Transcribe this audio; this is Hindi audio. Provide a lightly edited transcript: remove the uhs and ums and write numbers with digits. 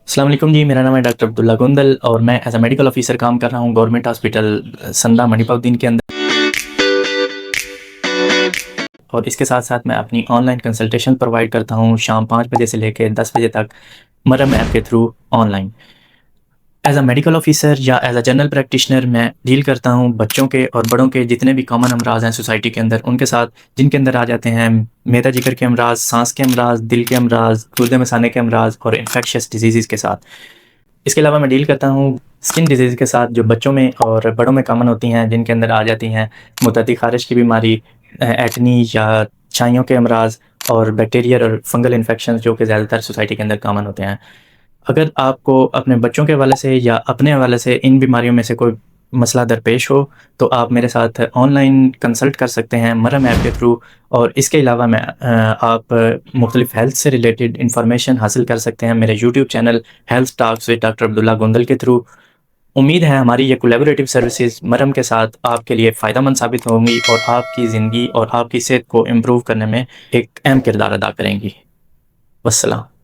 अस्सलाम वालेकुम जी, मेरा नाम है डॉक्टर अब्दुल्ला गुंदल और मैं एज अ मेडिकल ऑफिसर काम कर रहा हूँ गवर्नमेंट हॉस्पिटल संदा मणिपाउद्दीन के अंदर। और इसके साथ साथ मैं अपनी ऑनलाइन कंसल्टेशन प्रोवाइड करता हूँ शाम 5 बजे से लेकर 10 बजे तक मरम ऐप के through online. As a medical officer या एज अ जनरल प्रैक्टिशनर मैं डील करता हूँ बच्चों के और बड़ों के जितने भी कॉमन अमराज हैं सोसाइटी के अंदर उनके साथ, जिनके अंदर आ जाते हैं मैदा जिगर के अमराज, सांस के अमराज, दिल के अमराज, गुर्दे मसाने के अमराज और इन्फेक्शियस डिजीज़ के साथ। इसके अलावा मैं डील करता हूँ स्किन डिजीज़ के साथ जो बच्चों में और बड़ों में कॉमन होती हैं, जिनके अंदर आ जाती हैं मुतअद्दी ख़ारिश की बीमारी, एक्नी या छाइयों के अमराज और बैक्टीरियल और फंगल इन्फेक्शन जो कि ज़्यादातर सोसाइटी के अंदर कॉमन होते हैं। अगर आपको अपने बच्चों के हवाले से या अपने हवाले से इन बीमारियों में से कोई मसला दरपेश हो तो आप मेरे साथ ऑनलाइन कंसल्ट कर सकते हैं मरम ऐप के थ्रू। और इसके अलावा आप मुख्तलिफ हेल्थ से रिलेटेड इंफॉर्मेशन हासिल कर सकते हैं मेरे YouTube channel health talks with doctor Abdullah Gundal के थ्रू। उम्मीद है हमारी ये कोलैबोरेटिव सर्विसेज मरम के साथ आपके लिए फ़ायदेमंद साबित होंगी और आपकी ज़िंदगी और आपकी सेहत को इम्प्रूव करने में एक अहम किरदार अदा करेंगी। वस्सलाम।